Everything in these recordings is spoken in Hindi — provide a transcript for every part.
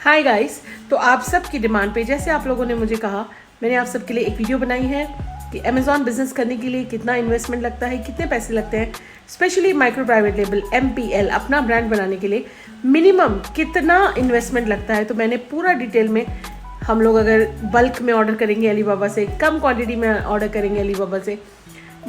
Hi guys. तो आप सब की डिमांड पे जैसे आप लोगों ने मुझे कहा, मैंने आप सब के लिए एक वीडियो बनाई है कि अमेज़ॉन बिजनेस करने के लिए कितना इन्वेस्टमेंट लगता है, कितने पैसे लगते हैं, specially micro private label MPL अपना ब्रांड बनाने के लिए मिनिमम कितना इन्वेस्टमेंट लगता है। तो मैंने पूरा डिटेल में, हम लोग अगर बल्क में ऑर्डर करेंगे अलीबाबा से, कम क्वांटिटी में ऑर्डर करेंगे अलीबाबा से,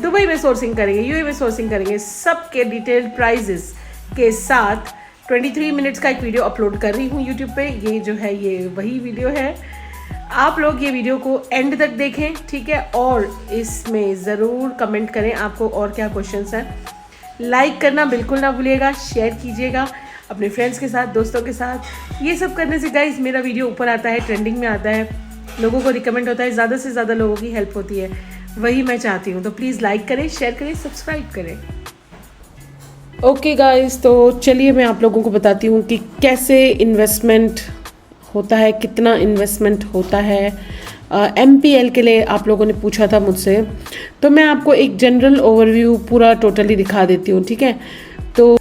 दुबई में सोर्सिंग करेंगे, यूए में सोर्सिंग करेंगे, सब के डिटेल्ड प्राइजेस के साथ 23 मिनट्स का एक वीडियो अपलोड कर रही हूँ यूट्यूब पे। ये जो है ये वही वीडियो है। आप लोग ये वीडियो को एंड तक देखें, ठीक है, और इसमें ज़रूर कमेंट करें आपको और क्या क्वेश्चंस हैं। लाइक करना बिल्कुल ना भूलिएगा, शेयर कीजिएगा अपने फ्रेंड्स के साथ, दोस्तों के साथ। ये सब करने से गाइस मेरा वीडियो ऊपर आता है, ट्रेंडिंग में आता है, लोगों को रिकमेंड होता है, ज़्यादा से ज़्यादा लोगों की हेल्प होती है, वही मैं चाहती हूँ। तो प्लीज़ लाइक करें, शेयर करें, सब्सक्राइब करें। ओके गाइस, तो चलिए मैं आप लोगों को बताती हूँ कि कैसे इन्वेस्टमेंट होता है, कितना इन्वेस्टमेंट होता है। MPL के लिए आप लोगों ने पूछा था मुझसे, तो मैं आपको एक जनरल ओवरव्यू पूरा टोटली दिखा देती हूँ, ठीक है। तो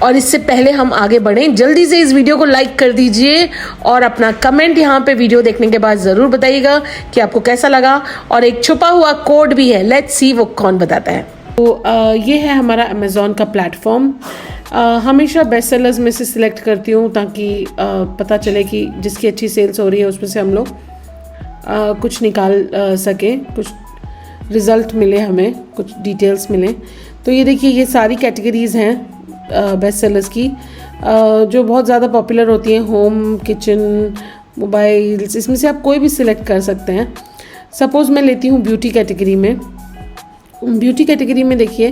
और इससे पहले हम आगे बढ़ें, जल्दी से इस वीडियो को लाइक कर दीजिए और अपना कमेंट यहाँ पे वीडियो देखने के बाद ज़रूर बताइएगा कि आपको कैसा लगा। और एक छुपा हुआ कोड भी है, लेट्स सी वो कौन बताता है। तो ये है हमारा अमेज़ॉन का प्लेटफॉर्म। हमेशा बेस्ट सेलर्स में से सिलेक्ट करती हूँ ताकि पता चले कि जिसकी अच्छी सेल्स हो रही है उसमें से हम लोग कुछ निकाल सकें, कुछ रिज़ल्ट मिले, हमें कुछ डिटेल्स मिले। तो ये देखिए, ये सारी कैटेगरीज़ हैं बेस्ट सेलर्स की जो बहुत ज़्यादा पॉपुलर होती हैं, होम, किचन, मोबाइल्स, इसमें से आप कोई भी सिलेक्ट कर सकते हैं। सपोज़ मैं लेती हूँ ब्यूटी कैटेगरी में। ब्यूटी कैटेगरी में देखिए,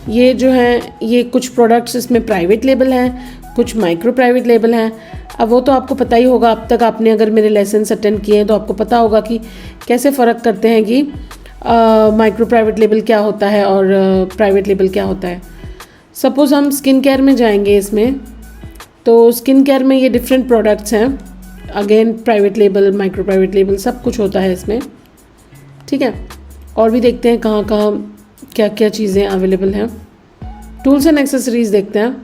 ये जो है ये कुछ प्रोडक्ट्स इसमें प्राइवेट लेबल हैं, कुछ माइक्रो प्राइवेट लेबल हैं। अब वो तो आपको पता ही होगा, अब तक आपने अगर मेरे लेसन्स अटेंड किए हैं तो आपको पता होगा कि कैसे फ़र्क करते हैं कि माइक्रो प्राइवेट लेबल क्या होता है और प्राइवेट लेबल क्या होता है। सपोज़ हम स्किन केयर में जाएंगे इसमें, तो स्किन केयर में ये डिफरेंट प्रोडक्ट्स हैं, again private label, micro private label, सब कुछ होता है इसमें, ठीक है। और भी देखते हैं कहाँ कहाँ क्या क्या चीज़ें अवेलेबल हैं। टूल्स एंड एक्सेसरीज़ देखते हैं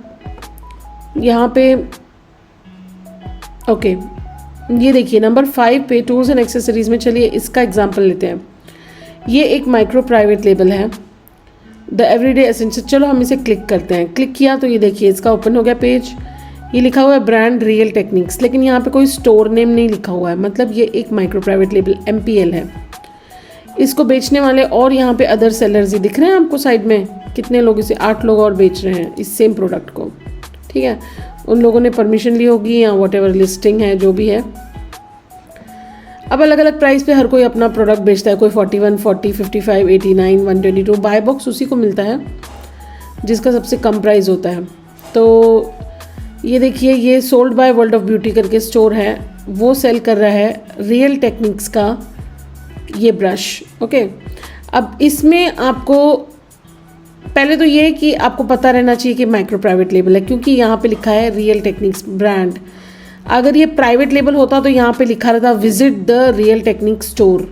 यहाँ पे। ओके, ये देखिए नंबर 5 पे टूल्स एंड एक्सेसरीज़ में, चलिए इसका एग्जांपल लेते हैं। ये एक माइक्रो प्राइवेट लेबल है, द एवरीडे एसेंशियल। चलो हम इसे क्लिक करते हैं। क्लिक किया तो ये देखिए इसका ओपन हो गया पेज। ये लिखा हुआ है ब्रांड रियल टेक्निक्स, लेकिन यहाँ पे कोई स्टोर नेम नहीं लिखा हुआ है, मतलब ये एक माइक्रो प्राइवेट लेबल MPL है। इसको बेचने वाले और यहाँ पे अदर सेलर्स ही दिख रहे हैं आपको साइड में, कितने लोग इसे, 8 लोग और बेच रहे हैं इस सेम प्रोडक्ट को, ठीक है। उन लोगों ने परमिशन ली होगी या व्हाटएवर लिस्टिंग है जो भी है। अब अलग अलग प्राइस पे हर कोई अपना प्रोडक्ट बेचता है, कोई 41, 40, 55, 89, 122। बाय बॉक्स उसी को मिलता है जिसका सबसे कम प्राइस होता है। तो ये देखिए, ये sold by world of beauty करके स्टोर है, वो सेल कर रहा है रियल टेक्निक्स का ये ब्रश, ओके। अब इसमें आपको पहले तो ये है कि आपको पता रहना चाहिए कि माइक्रो प्राइवेट लेबल है, क्योंकि यहाँ पे लिखा है रियल टेक्निक्स ब्रांड। अगर ये प्राइवेट लेबल होता तो यहाँ पे लिखा रहता visit the real technique store.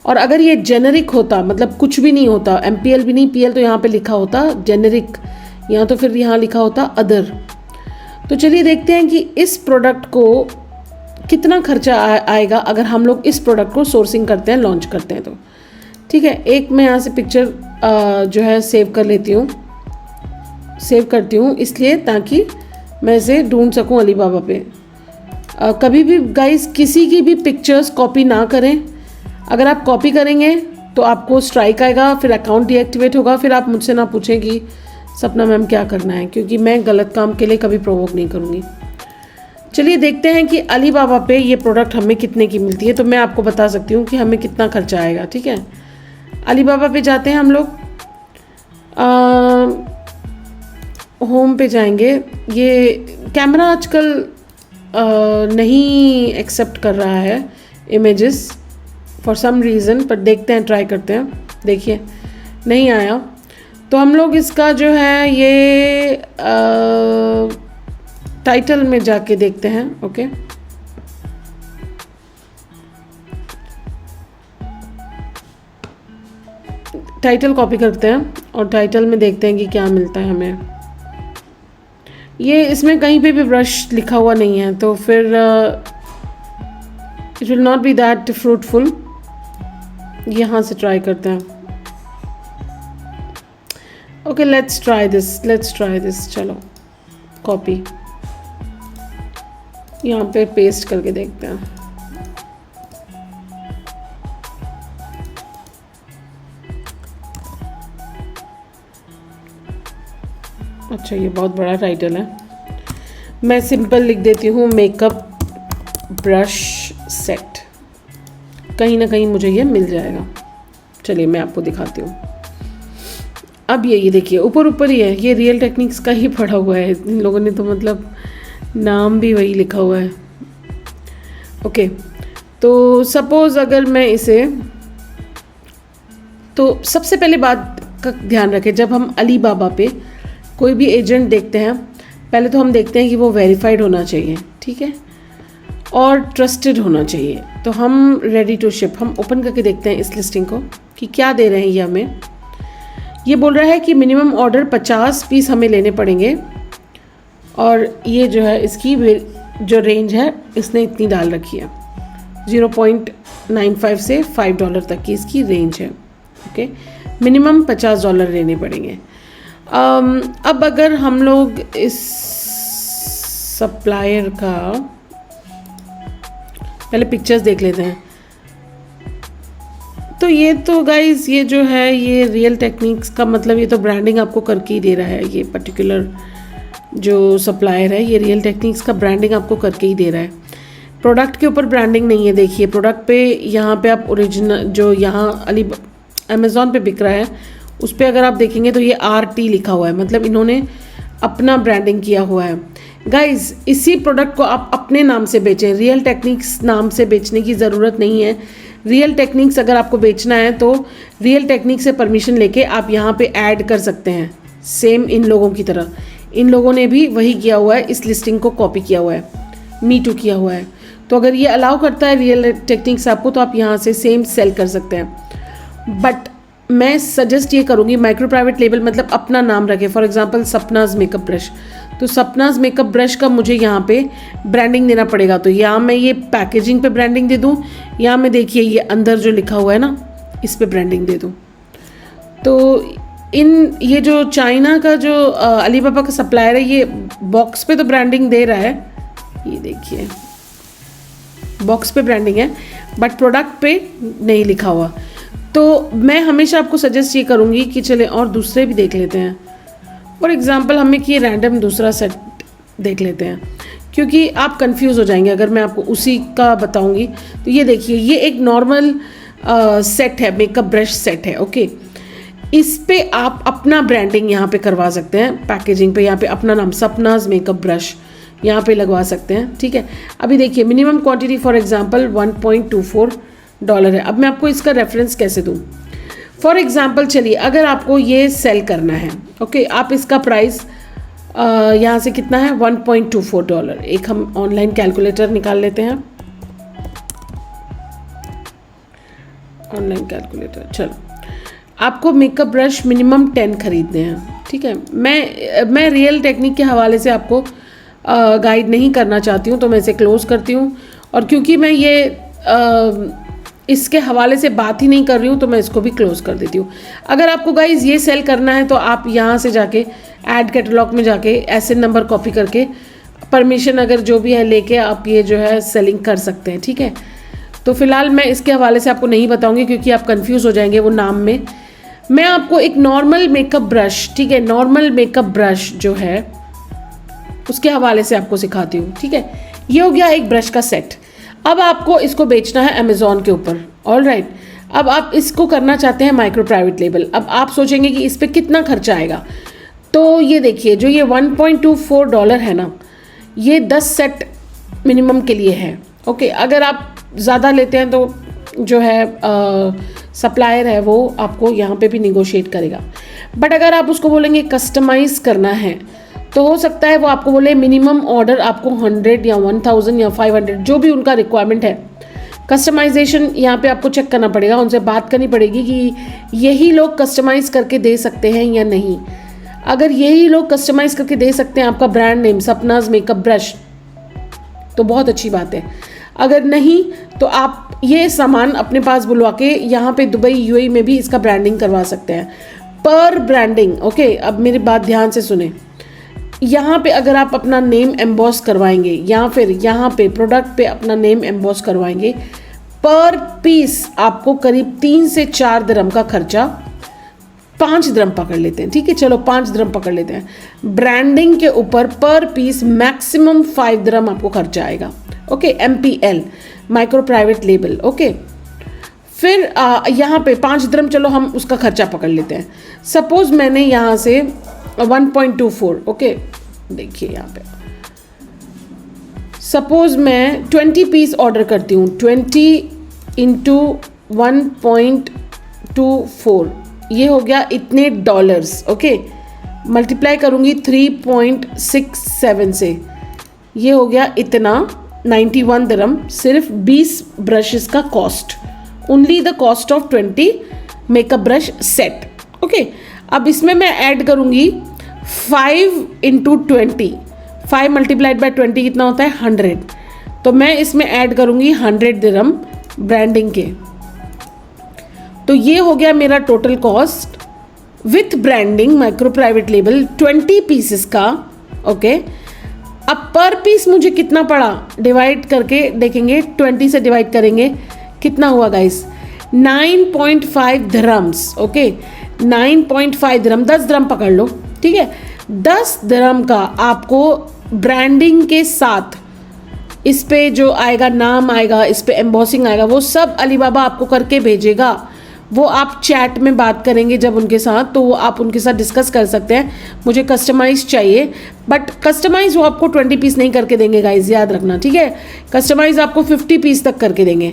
और अगर ये जेनेरिक होता, मतलब कुछ भी नहीं होता, MPL भी नहीं, PL, तो यहाँ पे लिखा होता जेनेरिक, या तो फिर यहाँ लिखा होता अदर। तो चलिए देखते हैं कि इस प्रोडक्ट को कितना खर्चा आएगा अगर हम लोग इस प्रोडक्ट को सोर्सिंग करते हैं, लॉन्च करते हैं तो, ठीक है। एक मैं यहाँ से पिक्चर जो है सेव कर लेती हूँ, सेव करती हूँ इसलिए ताकि मैं इसे ढूंढ सकूँ अलीबाबा पे। कभी भी गाइस किसी की भी पिक्चर्स कॉपी ना करें। अगर आप कॉपी करेंगे तो आपको स्ट्राइक आएगा, फिर अकाउंट डीएक्टिवेट होगा, फिर आप मुझसे ना पूछें कि सपना मैम क्या करना है, क्योंकि मैं गलत काम के लिए कभी प्रोवोक नहीं करूँगी। चलिए देखते हैं कि अलीबाबा पे ये प्रोडक्ट हमें कितने की मिलती है, तो मैं आपको बता सकती हूँ कि हमें कितना खर्चा आएगा, ठीक है। अलीबाबा पे जाते हैं हम लोग, होम पे जाएंगे। ये कैमरा आजकल नहीं एक्सेप्ट कर रहा है इमेजेस फॉर सम रीज़न, पर देखते हैं, ट्राई करते हैं। देखिए नहीं आया, तो हम लोग इसका जो है ये टाइटल में जाके देखते हैं, ओके। टाइटल कॉपी करते हैं और टाइटल में देखते हैं कि क्या मिलता है हमें। ये इसमें कहीं पे भी ब्रश लिखा हुआ नहीं है, तो फिर it will not be that fruitful. यहाँ से ट्राई करते हैं। Okay, let's try this. चलो कॉपी यहाँ पे पेस्ट करके देखते हैं। अच्छा, ये बहुत बड़ा टाइटल है। मैं सिंपल लिख देती हूँ मेकअप ब्रश सेट, कहीं ना कहीं मुझे ये मिल जाएगा। चलिए मैं आपको दिखाती हूँ। अब ये देखिए ऊपर ही है, ये रियल टेक्निक्स का ही पढ़ा हुआ है इन लोगों ने, तो मतलब नाम भी वही लिखा हुआ है। ओके, तो सपोज़ अगर मैं इसे, तो सबसे पहले बात का ध्यान रखें, जब हम अलीबाबा पे कोई भी एजेंट देखते हैं, पहले तो हम देखते हैं कि वो वेरीफाइड होना चाहिए, ठीक है, और ट्रस्टेड होना चाहिए। तो हम रेडी टू शिप, हम ओपन करके देखते हैं इस लिस्टिंग को कि क्या दे रहे हैं ये हमें। ये बोल रहा है कि मिनिमम ऑर्डर 50 पीस हमें लेने पड़ेंगे, और ये जो है इसकी जो रेंज है इसने इतनी डाल रखी है, 0.95 से $5 तक की इसकी रेंज है। ओके, मिनिमम $50 लेने पड़ेंगे। अब अगर हम लोग इस सप्लायर का पहले पिक्चर्स देख लेते हैं, तो ये तो गाइज ये जो है ये रियल टेक्निक्स का मतलब ये तो ब्रांडिंग आपको करके ही दे रहा है। ये पर्टिकुलर जो सप्लायर है ये रियल टेक्निक्स का ब्रांडिंग आपको करके ही दे रहा है। प्रोडक्ट के ऊपर ब्रांडिंग नहीं है। देखिए प्रोडक्ट पे यहाँ पे आप ओरिजिनल जो यहाँ अमेज़ॉन पे बिक रहा है उस पर अगर आप देखेंगे तो ये RT लिखा हुआ है, मतलब इन्होंने अपना ब्रांडिंग किया हुआ है। गाइज इसी प्रोडक्ट को आप अपने नाम से बेचें, रियल टेक्निक्स नाम से बेचने की ज़रूरत नहीं है। रियल टेक्निक्स अगर आपको बेचना है तो रियल टेक्निक्स से परमिशन लेके आप यहाँ पे ऐड कर सकते हैं, सेम इन लोगों की तरह। इन लोगों ने भी वही किया हुआ है, इस लिस्टिंग को कॉपी किया हुआ है, मी टू किया हुआ है। तो अगर ये अलाउ करता है रियल टेक्निक्स आपको, तो आप यहाँ से सेम सेल कर सकते हैं। बट मैं सजेस्ट ये करूँगी माइक्रो प्राइवेट लेबल मतलब अपना नाम रखें। For example Sapna's makeup brush, तो सपनाज मेकअप ब्रश का मुझे यहाँ पे ब्रांडिंग देना पड़ेगा। तो यहाँ मैं ये पैकेजिंग पे ब्रांडिंग दे दूँ, यहाँ मैं देखिए ये अंदर जो लिखा हुआ है ना इस पे ब्रांडिंग दे दूँ। तो ये जो चाइना का जो अलीबाबा का सप्लायर है ये बॉक्स पे तो ब्रांडिंग दे रहा है, ये देखिए बॉक्स पे ब्रांडिंग है बट प्रोडक्ट पे नहीं लिखा हुआ। तो मैं हमेशा आपको सजेस्ट ये करूँगी कि चले और दूसरे भी देख लेते हैं। फॉर एग्जांपल हमें कि रैंडम दूसरा सेट देख लेते हैं, क्योंकि आप कंफ्यूज हो जाएंगे अगर मैं आपको उसी का बताऊंगी। तो ये देखिए ये एक नॉर्मल सेट है, मेकअप ब्रश सेट है। ओके, इस पे आप अपना ब्रांडिंग यहाँ पे करवा सकते हैं, पैकेजिंग पे यहाँ पे अपना नाम सपनाज मेकअप ब्रश यहाँ पे लगवा सकते हैं, ठीक है। अभी देखिए मिनिमम क्वांटिटी फॉर एग्जांपल $1.24 है। अब मैं आपको इसका रेफरेंस कैसे दूँ। फॉर एग्जांपल चलिए अगर आपको ये सेल करना है, ओके, आप इसका प्राइस यहाँ से कितना है $1.24। एक हम ऑनलाइन कैलकुलेटर निकाल लेते हैं, ऑनलाइन कैलकुलेटर। चलो आपको मेकअप ब्रश मिनिमम 10 खरीदने हैं, ठीक है। मैं रियल टेक्निक के हवाले से आपको गाइड नहीं करना चाहती हूँ, तो मैं इसे क्लोज़ करती हूँ। और क्योंकि मैं ये इसके हवाले से बात ही नहीं कर रही हूँ तो मैं इसको भी क्लोज़ कर देती हूँ। अगर आपको गाइज ये सेल करना है तो आप यहाँ से जाके ऐड कैटलॉग में जाके एसएन नंबर कॉपी करके परमिशन अगर जो भी है लेके आप ये जो है सेलिंग कर सकते हैं, ठीक है। तो फिलहाल मैं इसके हवाले से आपको नहीं बताऊँगी क्योंकि आप कन्फ्यूज़ हो जाएंगे वो नाम में। मैं आपको एक नॉर्मल मेकअप ब्रश, ठीक है, नॉर्मल मेकअप ब्रश जो है उसके हवाले से आपको सिखाती हूँ, ठीक है। ये हो गया एक ब्रश का सेट। अब आपको इसको बेचना है अमेज़ॉन के ऊपर, ऑल राइट। अब आप इसको करना चाहते हैं माइक्रो प्राइवेट लेबल। अब आप सोचेंगे कि इस पर कितना खर्चा आएगा, तो ये देखिए जो ये $1.24 है ना, ये 10 सेट मिनिमम के लिए है। ओके, अगर आप ज़्यादा लेते हैं तो जो है सप्लायर है वो आपको यहाँ पे भी निगोशिएट करेगा। बट अगर आप उसको बोलेंगे कस्टमाइज़ करना है तो हो सकता है वो आपको बोले मिनिमम ऑर्डर आपको 100 या 1000 या 500 जो भी उनका रिक्वायरमेंट है। कस्टमाइजेशन यहाँ पे आपको चेक करना पड़ेगा, उनसे बात करनी पड़ेगी कि यही लोग कस्टमाइज़ करके दे सकते हैं या नहीं। अगर यही लोग कस्टमाइज़ करके दे सकते हैं आपका brand name Sapna's makeup brush, तो बहुत अच्छी बात है। अगर नहीं तो आप ये सामान अपने पास बुलवा के यहाँ पे दुबई यूएई में भी इसका ब्रांडिंग करवा सकते हैं, पर ब्रांडिंग। ओके, अब मेरी बात ध्यान से सुने। यहाँ पे अगर आप अपना नेम एम्बॉस करवाएंगे या फिर यहाँ पे प्रोडक्ट पे अपना नेम एम्बॉस करवाएंगे, पर पीस आपको करीब 3 से 4 दिरहम का खर्चा, 5 दिरहम पकड़ लेते हैं, ठीक है, चलो 5 दिरहम पकड़ लेते हैं। ब्रांडिंग के ऊपर पर पीस मैक्सिमम 5 दिरहम आपको खर्चा आएगा। Okay, MPL micro private label. Okay, फिर यहाँ पे 5 दिरहम, चलो हम उसका खर्चा पकड़ लेते हैं। सपोज मैंने यहाँ से 1.24, ओके देखिए यहाँ पे सपोज मैं 20 पीस ऑर्डर करती हूँ, 20 इंटू 1.24 ये हो गया इतने डॉलर्स। ओके, मल्टीप्लाई करूँगी 3.67 से, ये हो गया इतना 91 दिरहम, सिर्फ 20 ब्रशेस का cost, only the cost of 20 makeup brush set. Okay, अब इसमें मैं ऐड करूँगी 5 इंटू 20, 5 मल्टीप्लाइड बाय 20 कितना होता है 100, तो मैं इसमें ऐड करूँगी 100 दिरहम ब्रांडिंग के। तो ये हो गया मेरा total cost with branding micro private label 20 pieces का। ओके, अब पर पीस मुझे कितना पड़ा, डिवाइड करके देखेंगे, 20 से डिवाइड करेंगे कितना हुआ गाइस, 9.5 दिरहम्स। ओके, 9.5 दिरहम, 10 दिरहम पकड़ लो, ठीक है। 10 दिरहम का आपको ब्रांडिंग के साथ इस पे जो आएगा नाम आएगा, इस पे एम्बॉसिंग आएगा, वो सब अलीबाबा आपको करके भेजेगा। वो आप चैट में बात करेंगे जब उनके साथ, तो वो आप उनके साथ डिस्कस कर सकते हैं मुझे कस्टमाइज चाहिए, बट कस्टमाइज वो आपको 20 पीस नहीं करके देंगे गाइज, याद रखना, ठीक है। कस्टमाइज आपको 50 पीस तक करके देंगे।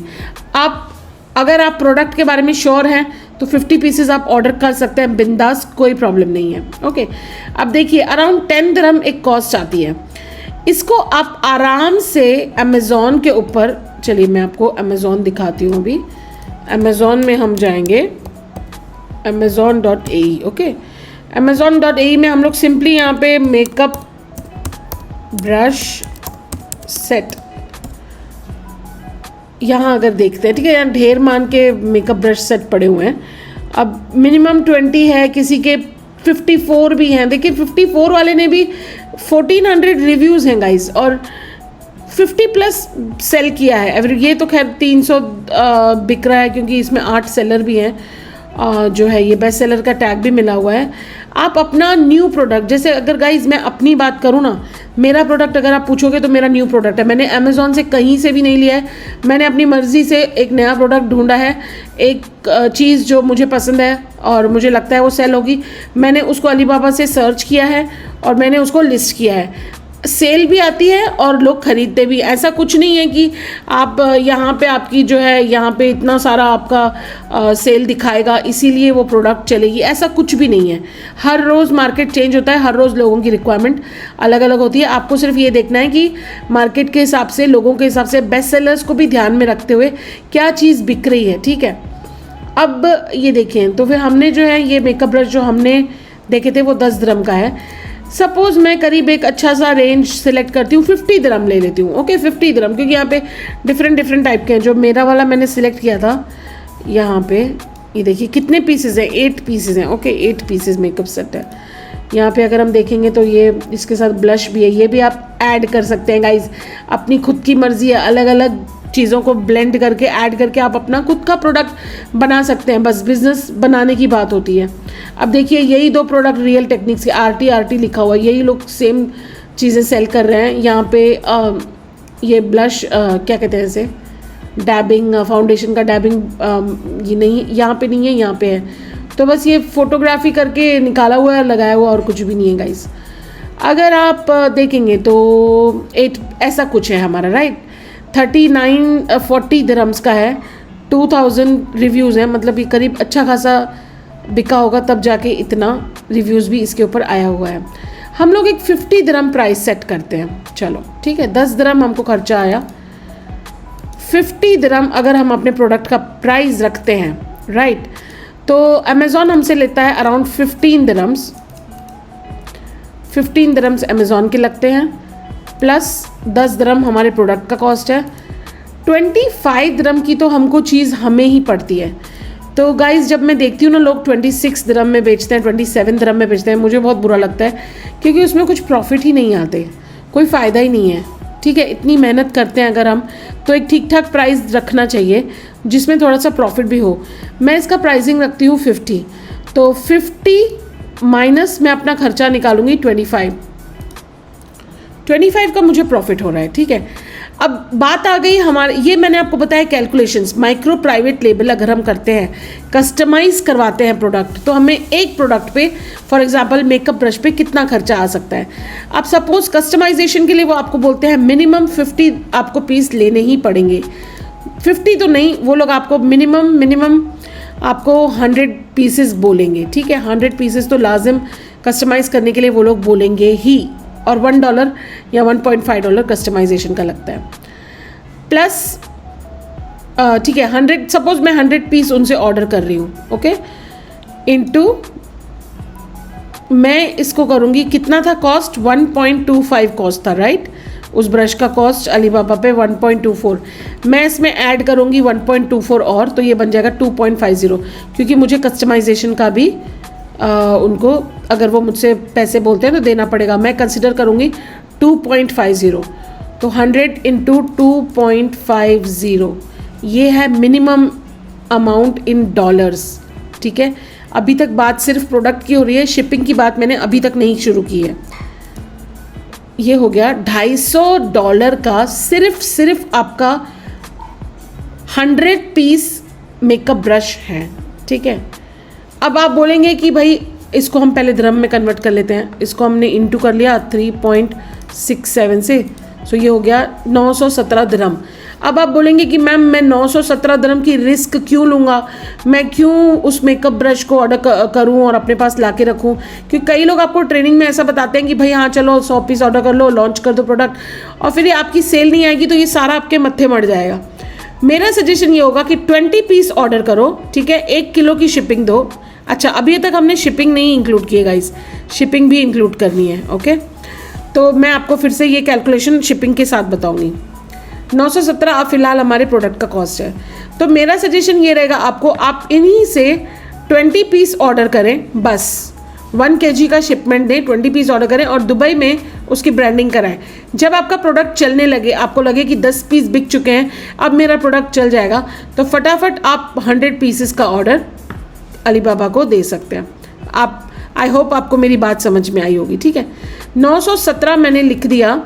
आप अगर आप प्रोडक्ट के बारे में श्योर हैं तो 50 पीसेस आप ऑर्डर कर सकते हैं बिंदास, कोई प्रॉब्लम नहीं है। ओके, अब देखिए अराउंड 10 दिरहम एक कॉस्ट आती है। इसको आप आराम से अमेज़ॉन के ऊपर, चलिए मैं आपको अमेज़ॉन दिखाती हूँ। अभी अमेज़ॉन में हम जाएंगे amazon.ae। ओके, amazon.ae में हम लोग सिंपली यहाँ पे मेकअप ब्रश सेट यहाँ अगर देखते हैं, ठीक है, यहाँ ढेर मान के मेकअप ब्रश सेट पड़े हुए हैं। अब मिनिमम 20 है, किसी के 54 भी हैं। देखिए 54 वाले ने भी 1400 रिव्यूज़ हैं गाइस, और 50 प्लस सेल किया है। ये तो खैर 300 बिक रहा है क्योंकि इसमें 8 सेलर भी हैं, जो है ये बेस्ट सेलर का टैग भी मिला हुआ है। आप अपना न्यू प्रोडक्ट, जैसे अगर गाइज मैं अपनी बात करूँ ना, मेरा प्रोडक्ट अगर आप पूछोगे तो मेरा न्यू प्रोडक्ट है, मैंने अमेज़ॉन से कहीं से भी नहीं लिया है, मैंने अपनी मर्ज़ी से एक नया प्रोडक्ट ढूंढा है। एक चीज़ जो मुझे पसंद है और मुझे लगता है वो सेल होगी, मैंने उसको अलीबाबा से सर्च किया है और मैंने उसको लिस्ट किया है। सेल भी आती है और लोग खरीदते भी। ऐसा कुछ नहीं है कि आप यहाँ पे आपकी जो है यहाँ पे इतना सारा आपका सेल दिखाएगा इसीलिए वो प्रोडक्ट चलेगी, ऐसा कुछ भी नहीं है। हर रोज़ मार्केट चेंज होता है, हर रोज़ लोगों की रिक्वायरमेंट अलग अलग होती है। आपको सिर्फ ये देखना है कि मार्केट के हिसाब से, लोगों के हिसाब से, बेस्ट सेलर्स को भी ध्यान में रखते हुए क्या चीज़ बिक रही है, ठीक है। अब ये देखें, तो फिर हमने जो है ये मेकअप ब्रश जो हमने देखे थे वो 10 दिरहम का है। सपोज़ मैं करीब एक अच्छा सा रेंज सेलेक्ट करती हूँ, 50 दिरहम ले लेती हूँ। ओके, 50 दिरहम, क्योंकि यहाँ पे डिफरेंट टाइप के हैं। जो मेरा वाला मैंने सिलेक्ट किया था, यहाँ पे ये देखिए कितने पीसेज हैं, 8 पीसेज हैं। ओके, 8 पीसेज मेकअप सेट है। यहाँ पे अगर हम देखेंगे तो ये इसके साथ ब्लश भी है, ये भी आप ऐड कर सकते हैं गाइज, अपनी खुद की मर्जी है। अलग अलग चीज़ों को ब्लेंड करके ऐड करके आप अपना खुद का प्रोडक्ट बना सकते हैं, बस बिजनेस बनाने की बात होती है। अब देखिए यही 2 प्रोडक्ट रियल टेक्निक्स के, RT लिखा हुआ है, यही लोग सेम चीज़ें सेल कर रहे हैं। यहाँ पे ये ब्लश क्या कहते हैं इसे, डैबिंग, फाउंडेशन का डैबिंग, ये नहीं, यहाँ पे नहीं है, यहाँ पे है। तो बस ये फोटोग्राफी करके निकाला हुआ है, लगाया हुआ, और कुछ भी नहीं है गाइस। अगर आप देखेंगे तो 8 ऐसा कुछ है हमारा, राइट। 40 दिरहम्स का है, 2000 रिव्यूज़ हैं, मतलब ये करीब अच्छा खासा बिका होगा तब जाके इतना रिव्यूज़ भी इसके ऊपर आया हुआ है। हम लोग एक 50 दिरहम प्राइस सेट करते हैं, चलो ठीक है। 10 दिरहम हमको खर्चा आया, 50 दिरहम अगर हम अपने प्रोडक्ट का प्राइस रखते हैं, राइट, तो अमेज़ॉन हमसे लेता है अराउंड 15 दिरहम्स। 15 दिरहम्स अमेज़ॉन के लगते हैं, प्लस 10 दिरहम हमारे प्रोडक्ट का कॉस्ट है। 25 दिरहम की तो हमको चीज़ हमें ही पड़ती है। तो गाइज़ जब मैं देखती हूँ ना लोग 26 दिरहम में बेचते हैं, 27 दिरहम में बेचते हैं, मुझे बहुत बुरा लगता है, क्योंकि उसमें कुछ प्रॉफिट ही नहीं आते, कोई फ़ायदा ही नहीं है। ठीक है, इतनी मेहनत करते हैं अगर हम, तो एक ठीक ठाक प्राइस रखना चाहिए जिसमें थोड़ा सा प्रॉफिट भी हो। मैं इसका प्राइसिंग रखती हूँ 50, तो 50 माइनस मैं अपना खर्चा निकालूंगी 25 का मुझे प्रॉफिट हो रहा है। ठीक है, अब बात आ गई हमारे, ये मैंने आपको बताया कैलकुलेशंस। माइक्रो प्राइवेट लेबल अगर हम करते हैं, कस्टमाइज करवाते हैं प्रोडक्ट, तो हमें एक प्रोडक्ट पे फॉर एग्जांपल मेकअप ब्रश पे कितना खर्चा आ सकता है। अब सपोज कस्टमाइजेशन के लिए वो आपको बोलते हैं मिनिमम 50 आपको पीस लेने ही पड़ेंगे। 50 तो नहीं, वो लोग आपको मिनिमम आपको 100 पीसेस बोलेंगे। ठीक है, 100 पीसेस तो लाजिम कस्टमाइज़ करने के लिए वो लोग बोलेंगे ही, और $1 या $1.5 कस्टमाइजेशन का लगता है। प्लस ठीक है, 100 सपोज मैं 100 पीस उनसे ऑर्डर कर रही हूँ, ओके, इनटू मैं इसको करूँगी, कितना था कॉस्ट, 1.25 कॉस्ट था, राइट। उस ब्रश का कॉस्ट अलीबाबा पे 1.24, मैं इसमें ऐड करूँगी 1.24 और, तो ये बन जाएगा 2.50, क्योंकि मुझे कस्टमाइजेशन का भी उनको अगर वो मुझसे पैसे बोलते हैं तो देना पड़ेगा। मैं कंसिडर करूँगी 2.50, तो 100 इंटू 2.50 ये है मिनिमम अमाउंट इन डॉलर्स। ठीक है, अभी तक बात सिर्फ प्रोडक्ट की हो रही है, शिपिंग की बात मैंने अभी तक नहीं शुरू की है। ये हो गया $250 का सिर्फ आपका 100 पीस मेकअप ब्रश है। ठीक है, अब आप बोलेंगे कि भाई इसको हम पहले दिरहम में कन्वर्ट कर लेते हैं। इसको हमने इंटू कर लिया 3.67 से, सो ये हो गया 917 दिरहम। अब आप बोलेंगे कि मैम मैं 917 दिरहम की रिस्क क्यों लूँगा, मैं क्यों उस मेकअप ब्रश को ऑर्डर करूँ और अपने पास ला के रखूँ। क्योंकि कई लोग आपको ट्रेनिंग में ऐसा बताते हैं कि भाई हाँ चलो 100 पीस ऑर्डर कर लो, लॉन्च कर दो प्रोडक्ट, और फिर ये आपकी सेल नहीं आएगी तो ये सारा आपके मत्थे मर जाएगा। मेरा सजेशन ये होगा कि 20 पीस ऑर्डर करो। ठीक है, 1 किलो की शिपिंग दो। अच्छा, अभी तक हमने शिपिंग नहीं इंक्लूड की है गाइस, शिपिंग भी इंक्लूड करनी है। ओके, तो मैं आपको फिर से ये कैलकुलेशन शिपिंग के साथ बताऊंगी। 917 अब फिलहाल हमारे प्रोडक्ट का कॉस्ट है। तो मेरा सजेशन ये रहेगा आपको, आप इन्हीं से 20 पीस ऑर्डर करें, बस 1 kg का शिपमेंट दें, 20 पीस ऑर्डर करें और दुबई में उसकी ब्रांडिंग कराएं। जब आपका प्रोडक्ट चलने लगे, आपको लगे कि 10 पीस बिक चुके हैं, अब मेरा प्रोडक्ट चल जाएगा, तो फटाफट आप 100 पीसेस का ऑर्डर अलीबाबा को दे सकते हैं। आप, आई होप आपको मेरी बात समझ में आई होगी। ठीक है, 917 मैंने लिख दिया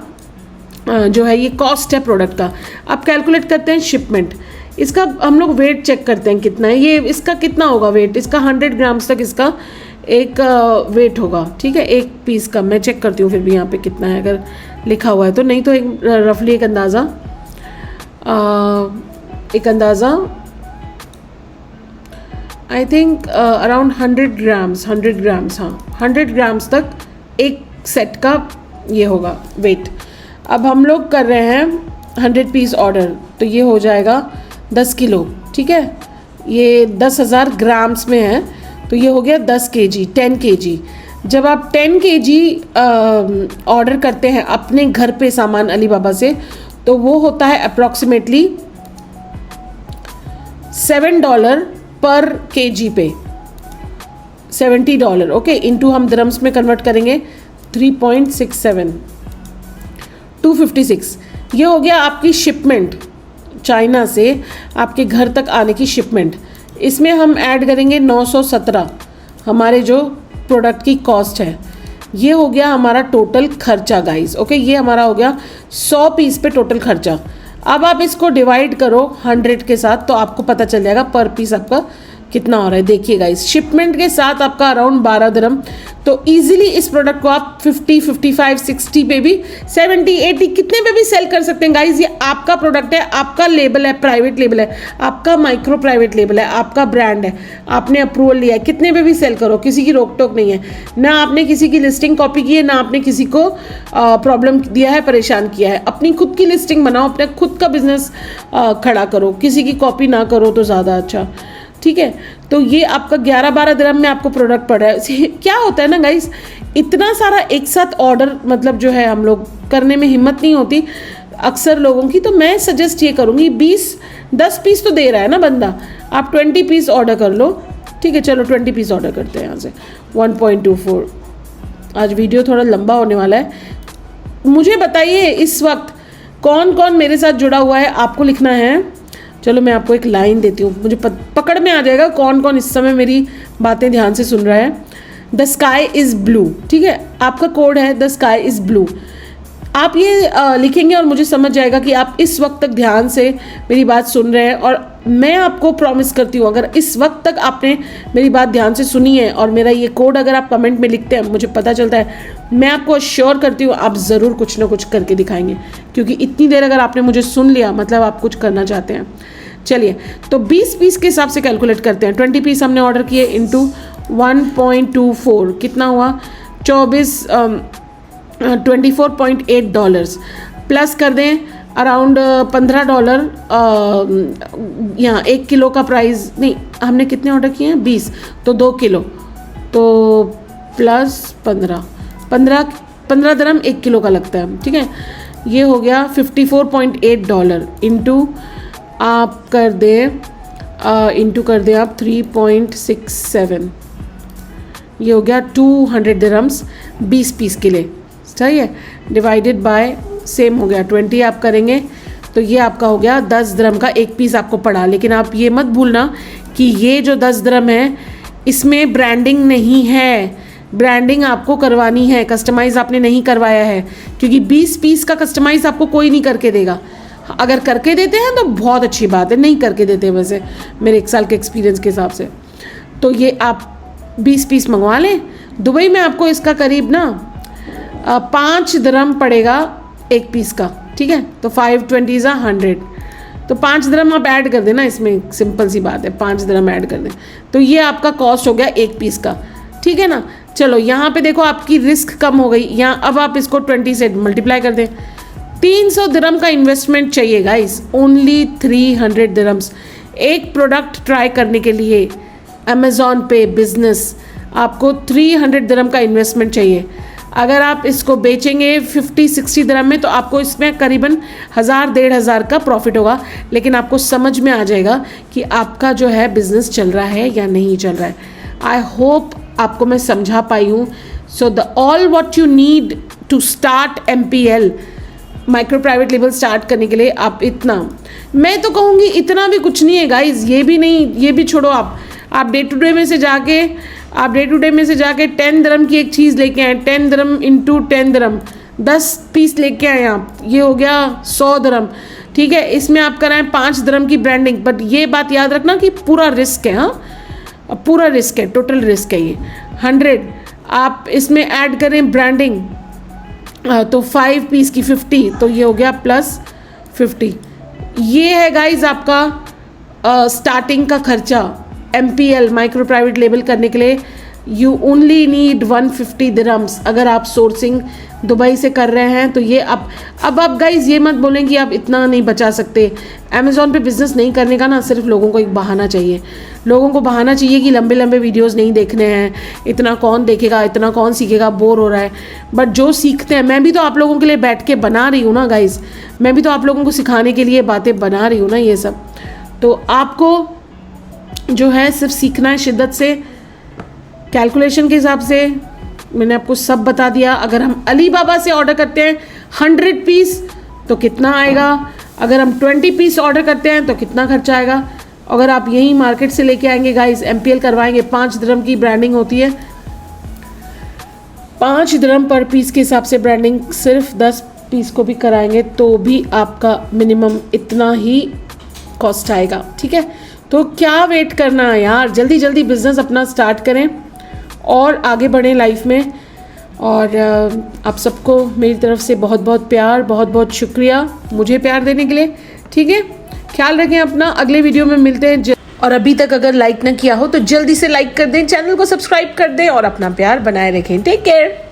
जो है ये कॉस्ट है प्रोडक्ट का। अब कैलकुलेट करते हैं शिपमेंट। इसका हम लोग वेट चेक करते हैं कितना है ये, इसका कितना होगा वेट, इसका 100 ग्राम्स तक इसका एक वेट होगा। ठीक है, एक पीस का मैं चेक करती हूँ फिर भी यहाँ पे कितना है, अगर लिखा हुआ है तो, नहीं तो एक रफली एक अंदाज़ा आई थिंक अराउंड 100 ग्राम्स, हाँ 100 ग्राम्स तक एक सेट का ये होगा वेट। अब हम लोग कर रहे हैं 100 पीस ऑर्डर, तो ये हो जाएगा 10 किलो। ठीक है, ये 10,000 ग्राम्स में है, तो ये हो गया 10 kg, 10 kg। जब आप 10 kg ऑर्डर करते हैं अपने घर पे सामान अलीबाबा से, तो वो होता है अप्रॉक्सीमेटली $7 पर kg पे, $70। ओके, इंटू हम दिरहम्स में कन्वर्ट करेंगे 3.67, 256। ये हो गया आपकी शिपमेंट, चाइना से आपके घर तक आने की शिपमेंट। इसमें हम ऐड करेंगे 917 हमारे जो प्रोडक्ट की कॉस्ट है। ये हो गया हमारा टोटल खर्चा गाइस। ओके, ये हमारा हो गया 100 पीस पे टोटल खर्चा। अब आप इसको डिवाइड करो 100 के साथ, तो आपको पता चल जाएगा पर पीस आपका कितना हो रहा है। देखिए गाइस, शिपमेंट के साथ आपका अराउंड 12 दिरहम। तो इजीली इस प्रोडक्ट को आप 50, 55, 60 पे भी, 70, 80 कितने पे भी सेल कर सकते हैं गाइस। ये आपका प्रोडक्ट है, आपका लेबल है, प्राइवेट लेबल है, आपका माइक्रो प्राइवेट लेबल है, आपका ब्रांड है, आपने अप्रूवल लिया है, कितने पे भी सेल करो, किसी की रोक टोक नहीं है। ना आपने किसी की लिस्टिंग कॉपी की है, ना आपने किसी को प्रॉब्लम दिया है, परेशान किया है। अपनी खुद की लिस्टिंग बनाओ, अपने खुद का बिजनेस खड़ा करो, किसी की कॉपी ना करो तो ज़्यादा अच्छा। ठीक है, तो ये आपका 11-12 दिरहम में आपको प्रोडक्ट पड़ रहा है। क्या होता है ना गाइस इतना सारा एक साथ ऑर्डर मतलब जो है हम लोग करने में हिम्मत नहीं होती अक्सर लोगों की, तो मैं सजेस्ट ये करूँगी 10 पीस तो दे रहा है ना बंदा, आप 20 पीस ऑर्डर कर लो। ठीक है, चलो 20 पीस ऑर्डर करते हैं यहाँ से। 1.24 आज वीडियो थोड़ा लंबा होने वाला है। मुझे बताइए इस वक्त कौन कौन मेरे साथ जुड़ा हुआ है, आपको लिखना है। चलो मैं आपको एक लाइन देती हूँ, मुझे पकड़ में आ जाएगा कौन कौन इस समय मेरी बातें ध्यान से सुन रहा है। द स्काई इज़ ब्लू, ठीक है, आपका कोड है द स्काई इज़ ब्लू। आप ये लिखेंगे और मुझे समझ जाएगा कि आप इस वक्त तक ध्यान से मेरी बात सुन रहे हैं। और मैं आपको प्रॉमिस करती हूँ, अगर इस वक्त तक आपने मेरी बात ध्यान से सुनी है और मेरा ये कोड अगर आप कमेंट में लिखते हैं, मुझे पता चलता है, मैं आपको अश्योर करती हूँ आप ज़रूर कुछ ना कुछ करके दिखाएंगे। क्योंकि इतनी देर अगर आपने मुझे सुन लिया मतलब आप कुछ करना चाहते हैं। चलिए तो 20 पीस के हिसाब से कैलकुलेट करते हैं। 20 पीस हमने ऑर्डर किए इंटू 1.24 कितना हुआ, 24.8 डॉलर्स प्लस कर दें अराउंड $15। यहाँ 1 किलो का प्राइस नहीं, हमने कितने ऑर्डर किए हैं 20, तो 2 किलो तो प्लस 15 दिरहम 1 किलो का लगता है। ठीक है, ये हो गया $54.8 इंटू आप कर दें आप 3.67, ये हो गया 200 दिरहम्स 20 पीस के लिए। सही है, डिवाइडेड बाय सेम हो गया 20 आप करेंगे तो ये आपका हो गया 10 दिरहम का एक पीस आपको पड़ा। लेकिन आप ये मत भूलना कि ये जो 10 दिरहम है इसमें ब्रांडिंग नहीं है, ब्रांडिंग आपको करवानी है, कस्टमाइज़ आपने नहीं करवाया है। क्योंकि 20 पीस का कस्टमाइज़ आपको कोई नहीं करके देगा। अगर करके देते हैं तो बहुत अच्छी बात है, नहीं करके देते वैसे मेरे 1 साल के एक्सपीरियंस के हिसाब से। तो ये आप 20 पीस मंगवा लें। दुबई में आपको इसका करीब ना 5 दिरहम पड़ेगा एक पीस का। ठीक है, तो 520 = 100, तो 5 दिरहम आप ऐड कर देना इसमें, सिंपल सी बात है, 5 दिरहम ऐड कर दें तो ये आपका कॉस्ट हो गया एक पीस का। ठीक है ना, चलो यहाँ पे देखो आपकी रिस्क कम हो गई। यहाँ अब आप इसको 20 से मल्टीप्लाई कर दें, 300 दिरहम का इन्वेस्टमेंट चाहिए गाइस, ओनली 300 दिरहम्स एक प्रोडक्ट ट्राई करने के लिए। अमेज़ॉन पे बिजनेस आपको 300 दिरहम का इन्वेस्टमेंट चाहिए। अगर आप इसको बेचेंगे 50-60 दिरहम में तो आपको इसमें करीबन 1000-1500 का प्रॉफिट होगा। लेकिन आपको समझ में आ जाएगा कि आपका जो है बिजनेस चल रहा है या नहीं चल रहा है। आई होप आपको मैं समझा पाई हूँ। So the all what you need to start MPL micro private label start करने के लिए, आप इतना, मैं तो कहूँगी इतना भी कुछ नहीं है गाइज, ये भी नहीं, ये भी छोड़ो। आप डे टू डे में से जाके 10 दिरहम की एक चीज़ लेके आए, 10 दिरहम इंटू 10 दिरहम 10 पीस लेके आए आप, ये हो गया 100 दिरहम। ठीक है, इसमें आप कराएं 5 दिरहम की ब्रांडिंग। बट ये बात याद रखना कि पूरा रिस्क है, हाँ पूरा रिस्क है, टोटल रिस्क है ये। 100 आप इसमें ऐड करें ब्रांडिंग तो 5 पीस की 50, तो ये हो गया प्लस 50। ये है गाइज आपका स्टार्टिंग का खर्चा MPL माइक्रो प्राइवेट लेबल करने के लिए। यू ओनली नीड 150 दिरहम्स अगर आप सोर्सिंग दुबई से कर रहे हैं तो ये अब आप गाइज ये मत बोलें कि आप इतना नहीं बचा सकते। अमेज़ॉन पे बिजनेस नहीं करने का ना सिर्फ लोगों को एक बहाना चाहिए। लोगों को बहाना चाहिए कि लंबे लंबे वीडियोस नहीं देखने हैं, इतना कौन देखेगा, इतना कौन सीखेगा, बोर हो रहा है। बट जो सीखते हैं, मैं भी तो आप लोगों के लिए बैठ के बना रही हूँ ना गाइज, मैं भी तो आप लोगों को सिखाने के लिए बातें बना रही हूँ ना ये सब। तो आपको जो है सिर्फ सीखना है शिद्दत से। कैलकुलेशन के हिसाब से मैंने आपको सब बता दिया। अगर हम अली बाबा से ऑर्डर करते हैं 100 पीस तो कितना आएगा, अगर हम 20 पीस ऑर्डर करते हैं तो कितना खर्चा आएगा। अगर आप यही मार्केट से लेके आएंगे गाइस, MPL करवाएंगे, 5 दिरहम की ब्रांडिंग होती है, 5 दिरहम पर पीस के हिसाब से ब्रांडिंग, सिर्फ 10 पीस को भी कराएंगे तो भी आपका मिनिमम इतना ही कॉस्ट आएगा। ठीक है, तो क्या वेट करना है यार, जल्दी जल्दी बिजनेस अपना स्टार्ट करें और आगे बढ़ें लाइफ में। और आप सबको मेरी तरफ से बहुत बहुत प्यार, बहुत बहुत शुक्रिया मुझे प्यार देने के लिए। ठीक है, ख्याल रखें अपना, अगले वीडियो में मिलते हैं। और अभी तक अगर लाइक ना किया हो तो जल्दी से लाइक कर दें, चैनल को सब्सक्राइब कर दें और अपना प्यार बनाए रखें। Take care.